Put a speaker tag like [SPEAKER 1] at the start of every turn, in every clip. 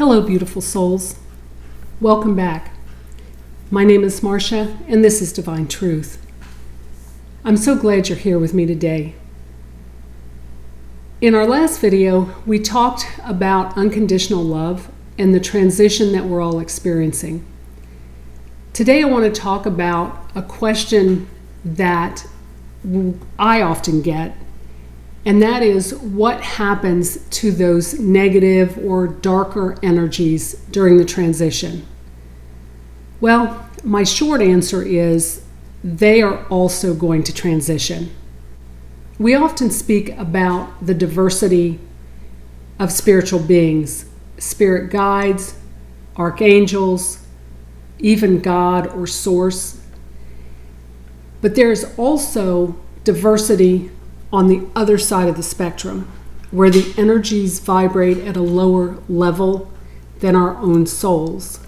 [SPEAKER 1] Hello, beautiful souls. Welcome back. My name is Marcia, and this is Divine Truth. I'm so glad you're here with me today. In our last video, we talked about unconditional love and the transition that we're all experiencing. Today, I want to talk about a question that I often get, and that is what happens to those negative or darker energies during the transition? Well, my short answer is they are also going to transition. We often speak about the diversity of spiritual beings, spirit guides, archangels, even God or Source. But there's also diversity on the other side of the spectrum, where the energies vibrate at a lower level than our own souls.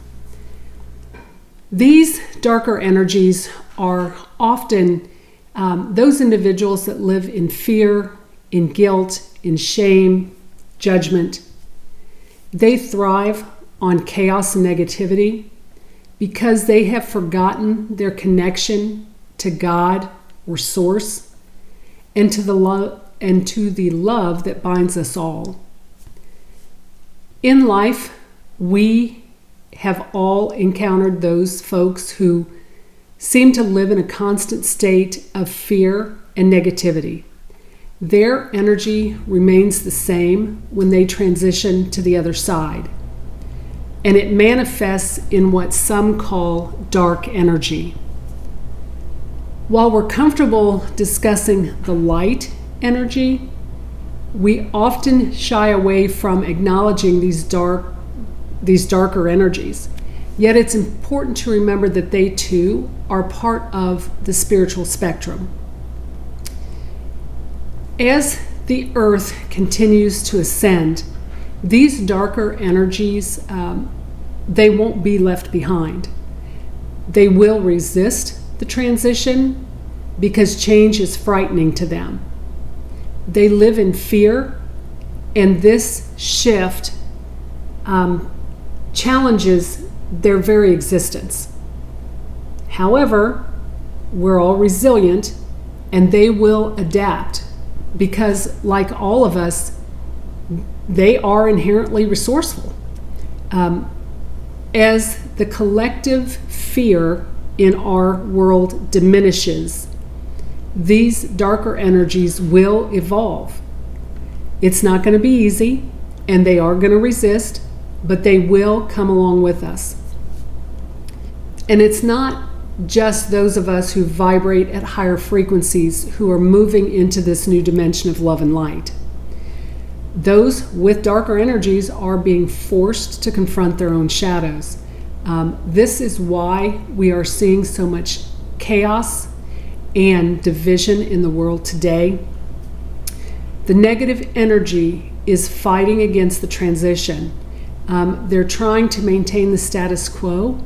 [SPEAKER 1] These darker energies are often those individuals that live in fear, in guilt, in shame, judgment. They thrive on chaos and negativity because they have forgotten their connection to God or Source and to the love that binds us all. In life, we have all encountered those folks who seem to live in a constant state of fear and negativity. Their energy remains the same when they transition to the other side, and it manifests in what some call dark energy. While we're comfortable discussing the light energy, we often shy away from acknowledging these darker energies. Yet it's important to remember that they too are part of the spiritual spectrum. As the earth continues to ascend, these darker energies, they won't be left behind. They will resist the transition because change is frightening to them. They live in fear, and this shift challenges their very existence. However, we're all resilient, and they will adapt because, like all of us, they are inherently resourceful. As the collective fear in our world diminishes, these darker energies will evolve. It's not going to be easy, and they are going to resist, but they will come along with us. And it's not just those of us who vibrate at higher frequencies who are moving into this new dimension of love and light. Those with darker energies are being forced to confront their own shadows. This is why we are seeing so much chaos and division in the world today. The negative energy is fighting against the transition. They're trying to maintain the status quo,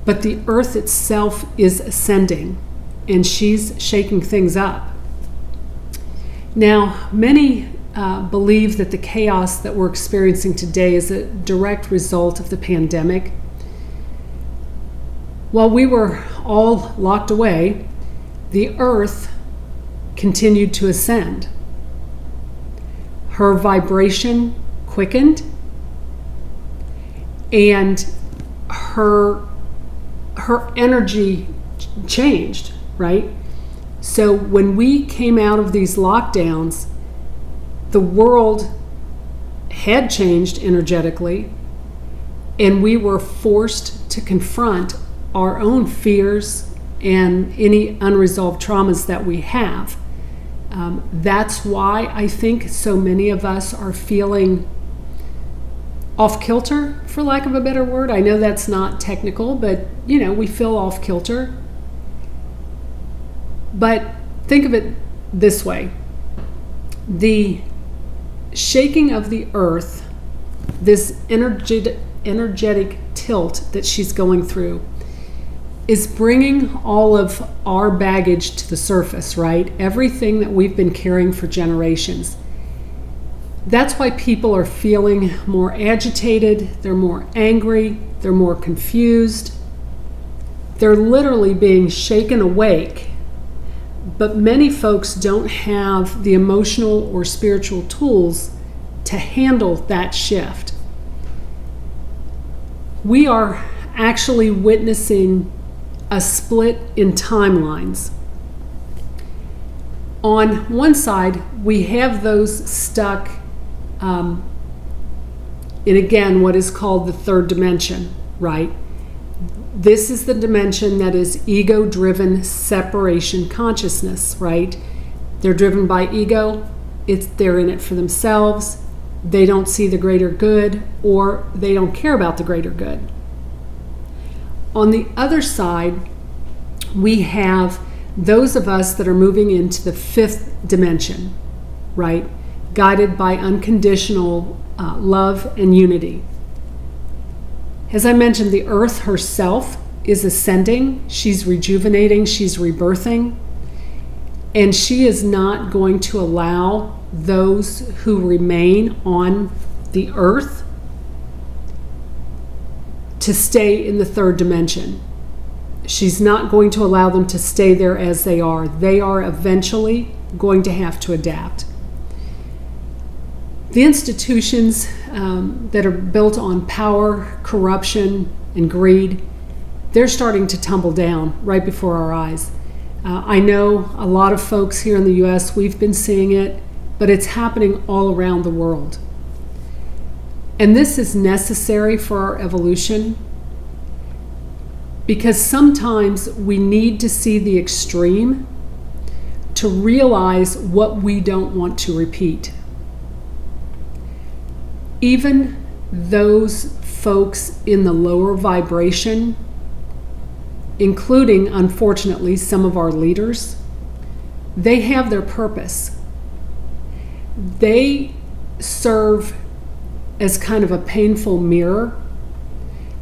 [SPEAKER 1] but the earth itself is ascending, and she's shaking things up. Now, many believe that the chaos that we're experiencing today is a direct result of the pandemic. While we were all locked away, the earth continued to ascend. Her vibration quickened, and her energy changed, right? So when we came out of these lockdowns, the world had changed energetically, and we were forced to confront our own fears and any unresolved traumas that we have. That's why I think so many of us are feeling off kilter, for lack of a better word. I know that's not technical, but we feel off kilter. But think of it this way. The shaking of the earth, this energetic tilt that she's going through, is bringing all of our baggage to the surface, right? Everything that we've been carrying for generations. That's why people are feeling more agitated, they're more angry, they're more confused. They're literally being shaken awake. But many folks don't have the emotional or spiritual tools to handle that shift. We are actually witnessing a split in timelines. On one side, we have those stuck in, again, what is called the third dimension, right? This is the dimension that is ego-driven separation consciousness, right? They're driven by ego. They're in it for themselves. They don't see the greater good, or they don't care about the greater good. On the other side, we have those of us that are moving into the fifth dimension, right? Guided by unconditional love and unity. As I mentioned, the earth herself is ascending. She's rejuvenating. She's rebirthing. And she is not going to allow those who remain on the earth to stay in the third dimension. She's not going to allow them to stay there as they are. They are eventually going to have to adapt. The institutions that are built on power, corruption, and greed, they're starting to tumble down right before our eyes. I know a lot of folks here in the U.S., we've been seeing it, but it's happening all around the world. And this is necessary for our evolution, because sometimes we need to see the extreme to realize what we don't want to repeat. Even those folks in the lower vibration, including, unfortunately, some of our leaders, they have their purpose. They serve as kind of a painful mirror,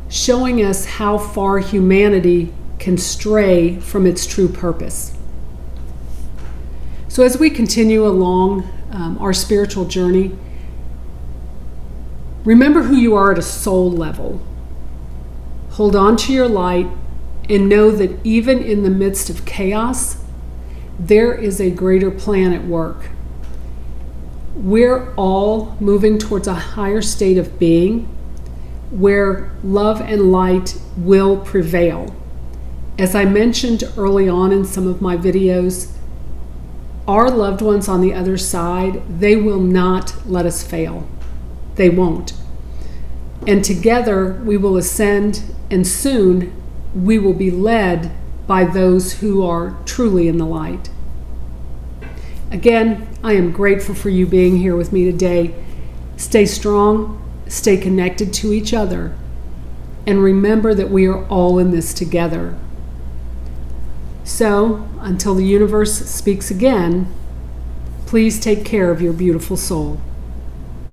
[SPEAKER 1] showing us how far humanity can stray from its true purpose. So as we continue along our spiritual journey, remember who you are at a soul level. Hold on to your light and know that even in the midst of chaos, there is a greater plan at work. We're all moving towards a higher state of being where love and light will prevail. As I mentioned early on in some of my videos, our loved ones on the other side, they will not let us fail. They won't. And together we will ascend, and soon we will be led by those who are truly in the light. Again, I am grateful for you being here with me today. Stay strong, stay connected to each other, and remember that we are all in this together. So, until the universe speaks again, please take care of your beautiful soul.